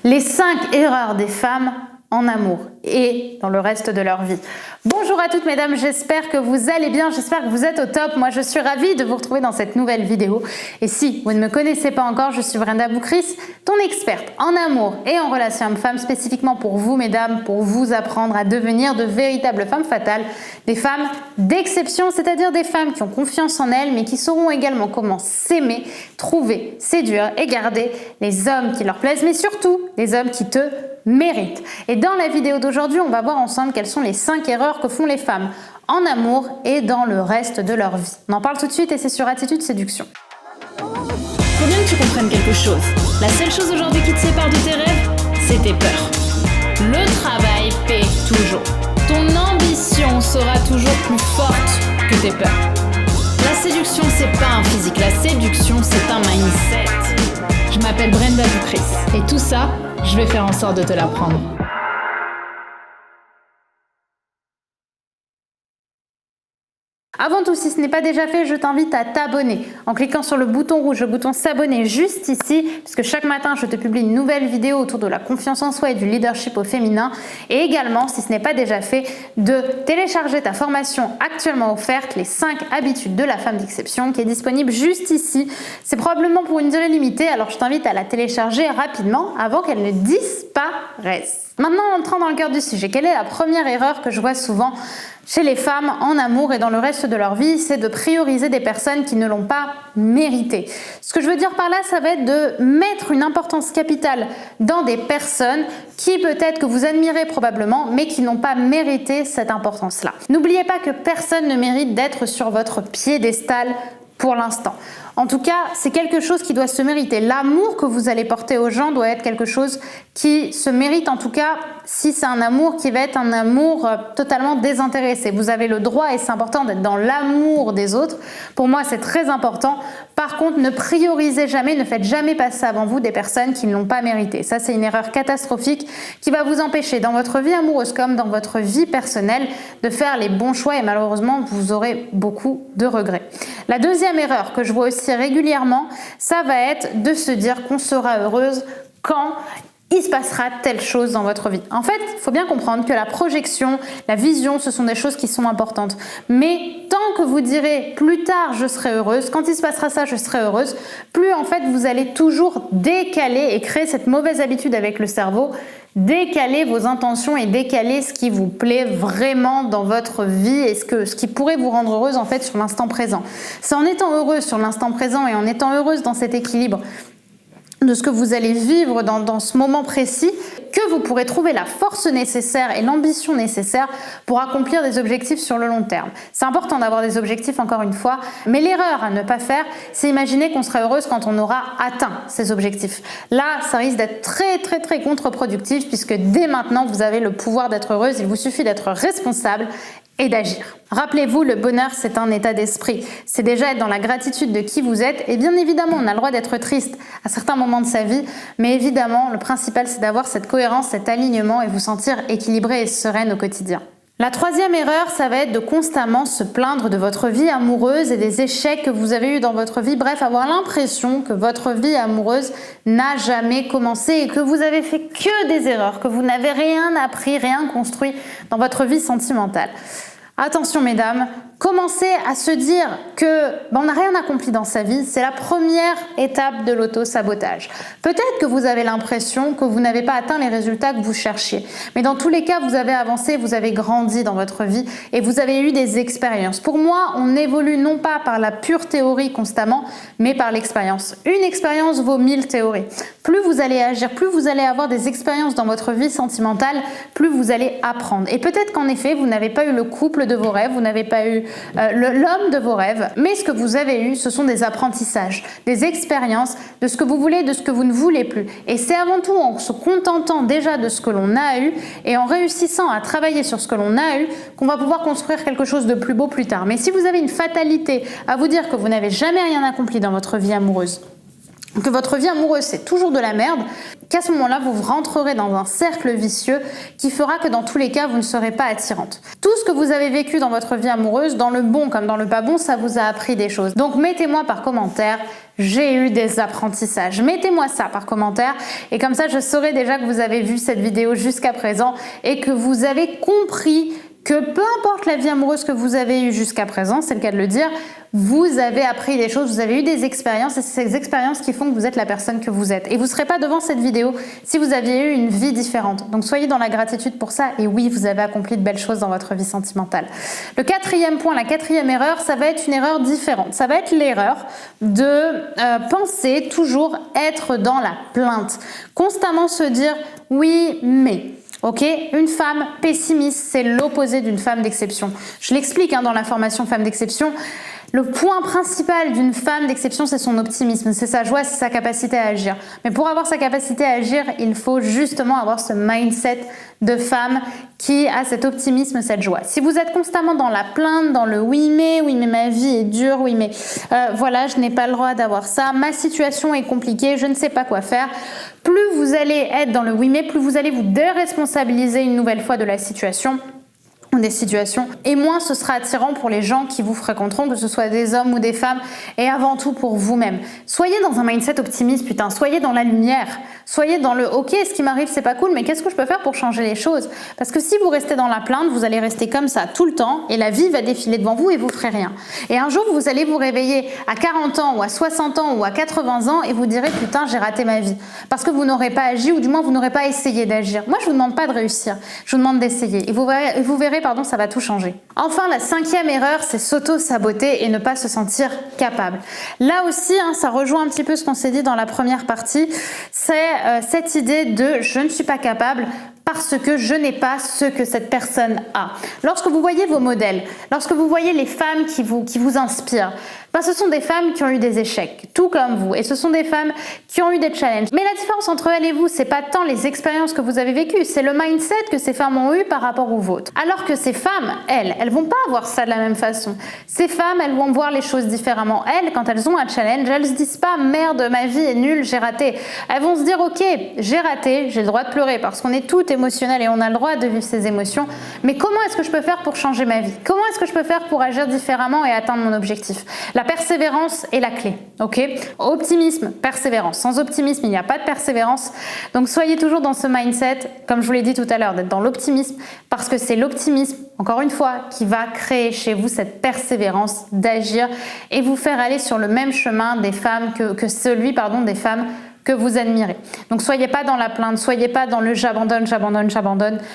Les 5 erreurs des femmes en amour et dans le reste de leur vie. Bonjour à toutes mesdames, j'espère que vous allez bien, j'espère que vous êtes au top. Moi je suis ravie de vous retrouver dans cette nouvelle vidéo. Et si vous ne me connaissez pas encore, je suis Brenda Boukris, ton experte en amour et en relations hommes-femmes, spécifiquement pour vous mesdames, pour vous apprendre à devenir de véritables femmes fatales, des femmes d'exception, c'est-à-dire des femmes qui ont confiance en elles, mais qui sauront également comment s'aimer, trouver, séduire et garder les hommes qui leur plaisent, mais surtout les hommes qui te méritent. Et dans la vidéo d'aujourd'hui, on va voir ensemble quelles sont les 5 erreurs que font les femmes en amour et dans le reste de leur vie. On en parle tout de suite et c'est sur Attitude Séduction. Faut bien que tu comprennes quelque chose. La seule chose aujourd'hui qui te sépare de tes rêves, c'est tes peurs. Le travail paie toujours. Ton ambition sera toujours plus forte que tes peurs. La séduction, c'est pas un physique. La séduction, c'est un mindset. Je m'appelle Brenda Boukris. Et tout ça, je vais faire en sorte de te l'apprendre. Avant tout, si ce n'est pas déjà fait, je t'invite à t'abonner en cliquant sur le bouton rouge, le bouton s'abonner juste ici, puisque chaque matin, je te publie une nouvelle vidéo autour de la confiance en soi et du leadership au féminin. Et également, si ce n'est pas déjà fait, de télécharger ta formation actuellement offerte, les 5 habitudes de la femme d'exception, qui est disponible juste ici. C'est probablement pour une durée limitée, alors je t'invite à la télécharger rapidement avant qu'elle ne disparaisse. Maintenant, entrant dans le cœur du sujet, quelle est la première erreur que je vois souvent chez les femmes en amour et dans le reste de leur vie? C'est de prioriser des personnes qui ne l'ont pas mérité. Ce que je veux dire par là, ça va être de mettre une importance capitale dans des personnes qui peut-être que vous admirez probablement, mais qui n'ont pas mérité cette importance-là. N'oubliez pas que personne ne mérite d'être sur votre piédestal pour l'instant. En tout cas, c'est quelque chose qui doit se mériter. L'amour que vous allez porter aux gens doit être quelque chose qui se mérite, en tout cas, si c'est un amour qui va être un amour totalement désintéressé. Vous avez le droit, et c'est important, d'être dans l'amour des autres. Pour moi, c'est très important. Par contre, ne priorisez jamais, ne faites jamais passer avant vous des personnes qui ne l'ont pas mérité. Ça, c'est une erreur catastrophique qui va vous empêcher, dans votre vie amoureuse comme dans votre vie personnelle, de faire les bons choix et malheureusement, vous aurez beaucoup de regrets. La deuxième erreur que je vois aussi régulièrement, ça va être de se dire qu'on sera heureuse quand il se passera telle chose dans votre vie. En fait, il faut bien comprendre que la projection, la vision, ce sont des choses qui sont importantes. Mais tant que vous direz plus tard je serai heureuse, quand il se passera ça je serai heureuse, plus en fait vous allez toujours décaler et créer cette mauvaise habitude avec le cerveau, décaler vos intentions et décaler ce qui vous plaît vraiment dans votre vie et ce qui pourrait vous rendre heureuse en fait sur l'instant présent. C'est en étant heureuse sur l'instant présent et en étant heureuse dans cet équilibre de ce que vous allez vivre dans ce moment précis, que vous pourrez trouver la force nécessaire et l'ambition nécessaire pour accomplir des objectifs sur le long terme. C'est important d'avoir des objectifs encore une fois, mais l'erreur à ne pas faire, c'est imaginer qu'on sera heureuse quand on aura atteint ces objectifs. Là, ça risque d'être très contre-productif puisque dès maintenant, vous avez le pouvoir d'être heureuse, il vous suffit d'être responsable et d'agir. Rappelez-vous, le bonheur, c'est un état d'esprit. C'est déjà être dans la gratitude de qui vous êtes. Et bien évidemment, on a le droit d'être triste à certains moments de sa vie. Mais évidemment, le principal, c'est d'avoir cette cohérence, cet alignement et vous sentir équilibré et sereine au quotidien. La troisième erreur, ça va être de constamment se plaindre de votre vie amoureuse et des échecs que vous avez eus dans votre vie. Bref, avoir l'impression que votre vie amoureuse n'a jamais commencé et que vous avez fait que des erreurs, que vous n'avez rien appris, rien construit dans votre vie sentimentale. Attention mesdames, commencez à se dire que on n'a rien accompli dans sa vie, c'est la première étape de l'auto-sabotage. Peut-être que vous avez l'impression que vous n'avez pas atteint les résultats que vous cherchiez, mais dans tous les cas, vous avez avancé, vous avez grandi dans votre vie et vous avez eu des expériences. Pour moi, on évolue non pas par la pure théorie constamment, mais par l'expérience. Une expérience vaut 1000 théories. Plus vous allez agir, plus vous allez avoir des expériences dans votre vie sentimentale, plus vous allez apprendre. Et peut-être qu'en effet, vous n'avez pas eu le couple de vos rêves, vous n'avez pas eu l'homme de vos rêves, mais ce que vous avez eu, ce sont des apprentissages, des expériences de ce que vous voulez, de ce que vous ne voulez plus. Et c'est avant tout en se contentant déjà de ce que l'on a eu et en réussissant à travailler sur ce que l'on a eu qu'on va pouvoir construire quelque chose de plus beau plus tard. Mais si vous avez une fatalité à vous dire que vous n'avez jamais rien accompli dans votre vie amoureuse, que votre vie amoureuse c'est toujours de la merde, qu'à ce moment-là vous rentrerez dans un cercle vicieux qui fera que dans tous les cas vous ne serez pas attirante. Tout ce que vous avez vécu dans votre vie amoureuse, dans le bon comme dans le pas bon, ça vous a appris des choses. Donc mettez-moi par commentaire j'ai eu des apprentissages. Mettez-moi ça par commentaire et comme ça je saurai déjà que vous avez vu cette vidéo jusqu'à présent et que vous avez compris que peu importe la vie amoureuse que vous avez eue jusqu'à présent, c'est le cas de le dire, vous avez appris des choses, vous avez eu des expériences et c'est ces expériences qui font que vous êtes la personne que vous êtes. Et vous ne serez pas devant cette vidéo si vous aviez eu une vie différente. Donc soyez dans la gratitude pour ça et oui, vous avez accompli de belles choses dans votre vie sentimentale. Le quatrième point, la quatrième erreur, ça va être une erreur différente. Ça va être l'erreur de penser toujours être dans la plainte. Constamment se dire oui, mais... Ok, une femme pessimiste, c'est l'opposé d'une femme d'exception. Je l'explique dans la formation Femme d'exception. Le point principal d'une femme d'exception, c'est son optimisme, c'est sa joie, c'est sa capacité à agir. Mais pour avoir sa capacité à agir, il faut justement avoir ce mindset de femme qui a cet optimisme, cette joie. Si vous êtes constamment dans la plainte, dans le oui mais ma vie est dure, oui mais voilà, je n'ai pas le droit d'avoir ça, ma situation est compliquée, je ne sais pas quoi faire. Plus vous allez être dans le oui mais, plus vous allez vous déresponsabiliser une nouvelle fois de la situation, des situations, et moins ce sera attirant pour les gens qui vous fréquenteront, que ce soit des hommes ou des femmes, et avant tout pour vous-même. Soyez dans un mindset optimiste, putain, soyez dans la lumière, soyez dans le ok, ce qui m'arrive c'est pas cool, mais qu'est-ce que je peux faire pour changer les choses? Parce que si vous restez dans la plainte, vous allez rester comme ça tout le temps, et la vie va défiler devant vous et vous ferez rien. Et un jour, vous allez vous réveiller à 40 ans, ou à 60 ans, ou à 80 ans, et vous direz putain, j'ai raté ma vie. Parce que vous n'aurez pas agi, ou du moins vous n'aurez pas essayé d'agir. Moi, je vous demande pas de réussir, je vous demande d'essayer. Et vous verrez, ça va tout changer. Enfin, la cinquième erreur, c'est s'auto-saboter et ne pas se sentir capable. Là aussi, ça rejoint un petit peu ce qu'on s'est dit dans la première partie, c'est cette idée de je ne suis pas capable parce que je n'ai pas ce que cette personne a. Lorsque vous voyez vos modèles, lorsque vous voyez les femmes qui vous inspirent, ce sont des femmes qui ont eu des échecs, tout comme vous, et ce sont des femmes qui ont eu des challenges. Mais la différence entre elles et vous, c'est pas tant les expériences que vous avez vécues, c'est le mindset que ces femmes ont eu par rapport au vôtre. Alors que ces femmes, elles vont pas avoir ça de la même façon. Ces femmes, elles vont voir les choses différemment. Elles, quand elles ont un challenge, elles se disent pas merde, ma vie est nulle, j'ai raté. Elles vont se dire ok, j'ai raté, j'ai le droit de pleurer parce qu'on est toutes émotionnelles et on a le droit de vivre ces émotions. Mais comment est-ce que je peux faire pour changer ma vie? Comment est-ce que je peux faire pour agir différemment et atteindre mon objectif? La persévérance est la clé, ok? Optimisme, persévérance. Sans optimisme, il n'y a pas de persévérance. Donc soyez toujours dans ce mindset, comme je vous l'ai dit tout à l'heure, d'être dans l'optimisme, parce que c'est l'optimisme, encore une fois, qui va créer chez vous cette persévérance d'agir et vous faire aller sur le même chemin des femmes que celui des femmes que vous admirez. Donc soyez pas dans la plainte, soyez pas dans le j'abandonne,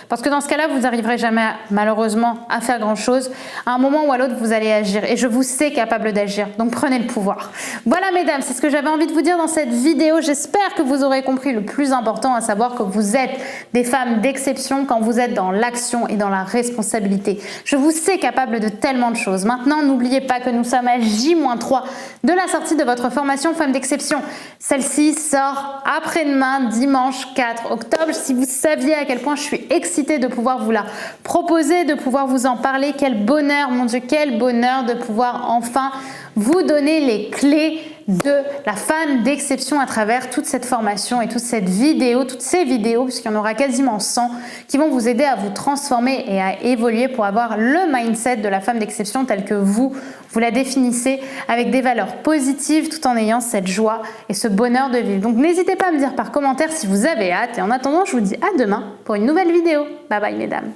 parce que dans ce cas-là, vous n'arriverez jamais malheureusement à faire grand-chose. À un moment ou à l'autre, vous allez agir et je vous sais capable d'agir, donc prenez le pouvoir. Voilà mesdames, c'est ce que j'avais envie de vous dire dans cette vidéo. J'espère que vous aurez compris le plus important, à savoir que vous êtes des femmes d'exception quand vous êtes dans l'action et dans la responsabilité. Je vous sais capable de tellement de choses. Maintenant, n'oubliez pas que nous sommes à J-3 de la sortie de votre formation Femme d'exception. Celle-ci sort après-demain, dimanche 4 octobre. Si vous saviez à quel point je suis excitée de pouvoir vous la proposer, de pouvoir vous en parler, quel bonheur, mon Dieu, quel bonheur de pouvoir enfin vous donner les clés de la femme d'exception à travers toute cette formation et toutes ces vidéos, puisqu'il y en aura quasiment 100, qui vont vous aider à vous transformer et à évoluer pour avoir le mindset de la femme d'exception tel que vous la définissez, avec des valeurs positives tout en ayant cette joie et ce bonheur de vivre. Donc n'hésitez pas à me dire par commentaire si vous avez hâte et en attendant, je vous dis à demain pour une nouvelle vidéo. Bye bye mesdames.